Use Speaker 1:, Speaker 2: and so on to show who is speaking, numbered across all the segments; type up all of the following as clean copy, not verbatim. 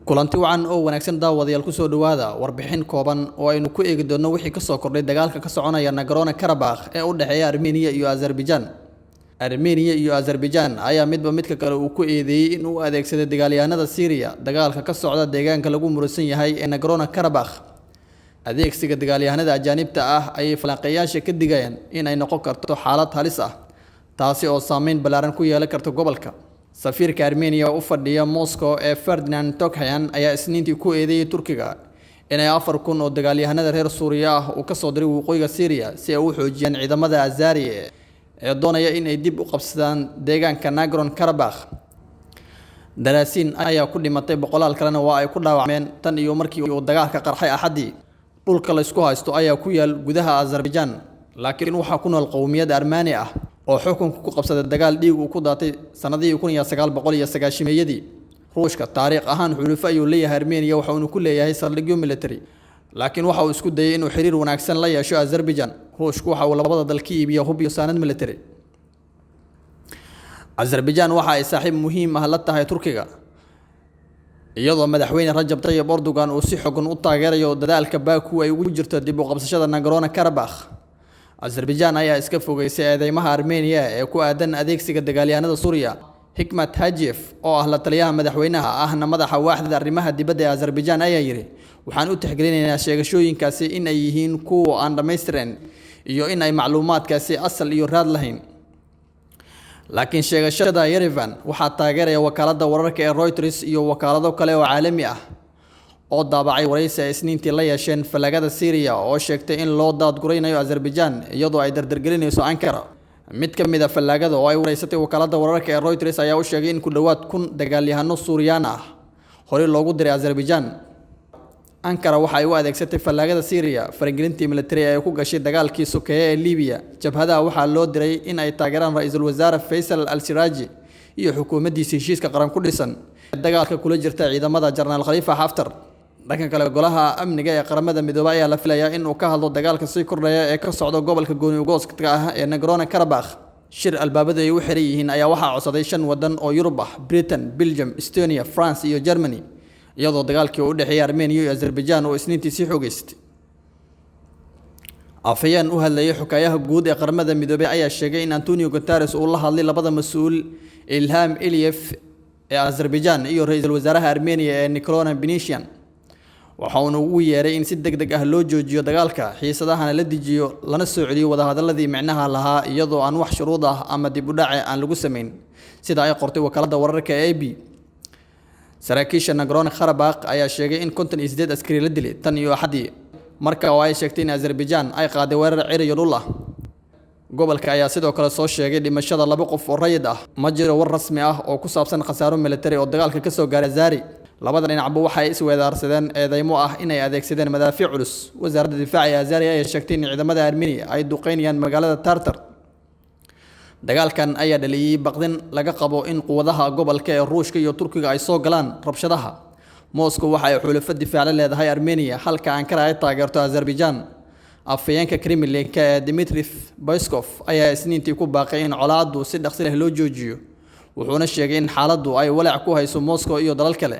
Speaker 1: kulanti wacan oo wanaagsan daawadayaal ku soo dhawaada warbixin kooban oo aynu ku eegi doonno wixii ka soo kordhay dagaalka ka soconaya Nagorno-Karabakh ee u dhaxeeya Armenia iyo Azerbaijan. Armenia iyo Azerbaijan ayaa midba midka kale uu ku eedeeyay in uu adeegsado dagaalyahanada Syria dagaalka ka socda deegaanka lagu murusan yahay ee Nagorno-Karabakh. Adeegsiga dagaalyahanada ajaanibta ah ayay falanqeeyaasha ka digayaan in ay noqon karto xaalad halis ah taasi oo saameyn ballaaran ku yeelan karta gobolka. safiirka Armenia u fadhiya Moscow ee Ferdinand Tokyan ayaa isniintii ku eedeeyay Turkiga inay 4,000 oo dagaalyahanada reer Suuriya ah uu ka soo diray waqooyiga Syria si ay u xoojiyaan ciidamada Azari ee doonaya in ay dib u qabsadaan deegaanka Nagorno-Karabakh. Daraasiin ayaa ku dhimatay boqolaal kalena waa ay ku dhaawacmeen tan iyo markii uu dagaalka qarxay Axadii. Dhulka la isku haysto ayaa ku yaal gudaha Azerbaijan, laakiin waxa ku nool qowmiyad Armani ah oo xukunka ku qabsaday dagaal dhiig uu ku daatay sanadii 1990-meeyadii. Ruushka taariikh ahaan xulufo ayuu leeyahay Armenia waxa uu ku leeyahay saldhigyo military, laakiin waxa uu isku dayay inuu xiriir wanaagsan la yeesho Azerbaijan. Ruushku waxa uu labada dal ka iibiyo hub iyo saanad military. Azerbaijan waxa ay saaxiib muhiim ah la tahay Turkiga, iyadoo madaxweyne Rajab Tayyip Erdogan uu si xooggan u taageerayo dadaalka Baku ay ugu jirto dib u qabsashada Nagorno-Karabakh. Azerbaijan ayaa iska fogeysay eedeymaha Armenia ee ku aadan adeegsiga dagaalyahanada Suuriya. Hikmat Hajiyev oo ah la taliyaha madaxweynaha ahna madaxa waaxda arrimaha dibadda ee Azerbaijan ayaa yiri waxaan u tixgelinaynaa sheegashooyinkaasi in ay yihiin kuwo aan dhameystiran iyo in ay macluumaadkaasi asal iyo raad lahayn. Laakiin sheegashada Yerevan waxaa taageeraya wakaaladda wararka ee Reuters iyo wakaalado kale oo caalami ah oo daabacay waraysi ay isniintii la yeesheen falagada Syria oo sheegtay in loo daadguraynayo Azerbaijan iyadoo ay dardargelinayso Ankara. Mid ka mid ah falagada oo ay wareysatay wakaaladda wararka ee Reuters ayaa u sheegay in ku dhawaad 1,000 dagaalyahano Suuriyaan ah hore loogu diray Azerbaijan. Ankara waxa ay u adeegsatay falagada Syria faragelintii military ee ku gashay dagaalkii sokeeye ee Liibiya. Jabhadaha waxaa loo diray in ay taageeraan ra'iisul wasaare Faisal al-Siraji iyo xukuumaddiisa heshiiska qaran ku dhisan dagaalka kula jirta ciidamada General Khalifa Haftar. dhanka kale golaha amniga ee qaramada midoobay ayaa la filayaa in uu ka hadlo dagaalka sii kordhaya ee ka socda gobolka gooni-ugooska ah ee Nagorno-Karabakh. Shir albaabada ay u xiran yihiin ayaa waxaa codsaday 5 wadan oo Yurub ah: Britain, Belgium, Estonia, France iyo Germany, iyadoo dagaalkii u dhaxeeyay Armenia iyo Azerbaijan oo isniintii sii xogeystay. Afhayeen u hadlayay xukayaha guud ee qaramada midoobay ayaa sheegay in Antonio Guterres uu la hadlay labada mas'uul Ilham Aliyev ee Azerbaijan iyo ra'iisul wasaaraha Armenia ee Nicole Pashinyan. waxa uu ugu yeeray in si degdeg ah loo joojiyo dagaalka, xiisadahana la dijiyo lana soo celiyo wadahadaladii micnaha lahaa iyadoo aan wax shuruud ah ama dib u dhac aan lagu sameyn, sida ay qortay wakaaladda wararka ee AP. Saraakiisha Nagorno-Karabakh ayaa sheegay in 58 askari la dilay tan iyo Axadii, marka oo ay sheegtay in Azerbaijan ay qaaday weerar cir iyo dhul ah. Gobolka ayaa sidoo kale soo sheegay dhimashada 2 qof oo rayid ah. Ma jiro war rasmi ah oo ku saabsan khasaaro military oo dagaalka ka soo gaaray Azari. labada dhinacba waxa ay isweedaarsadeen eedeymo ah in ay adeegsadeen madaafiic culus. Wasaaradda difaaca ee Azari ayaa sheegtay in ciidamada Armenia ay duqeynayaan magaalada Tartar. Dagaalkan ayaa dhaliyay baqdin laga qabo in quwadaha gobolka ee Ruushka iyo Turkiga ay soo galaan rabshadaha. Moscow waxa ay xulafo difaac la leedahay Armenia halka Ankara ay taageerto Azerbaijan. Afhayeenka Kremlin-ka Dmitry Peskov ayaa isniintii ku baaqay in colaaddu si dhaqso leh loo joojiyo, wuxuuna sheegay in xaaladdu ay walaac ku hayso Moscow iyo dalal kale.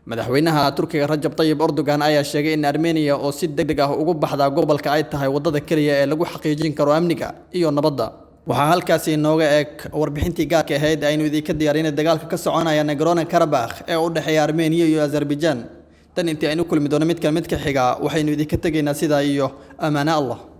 Speaker 1: Madaxweynaha Turkiga Rajab Tayyip Erdogan ayaa sheegay in Armenia oo si degdeg ah uga baxda gobolka ay tahay wadada kaliya ee lagu xaqiijin karo amniga iyo nabadda. Waxaa halkaasi inooga eg warbixintii gaarka ahayd aynu idinka diyaarinay dagaalka ka soconaya Nagorno-Karabakh ee u dhaxeeya Armenia iyo Azerbaijan. Tan intii aynu kulmi doono mid ka xiga waxaynu idinka tegaynaa sidaa iyo amaana Allah.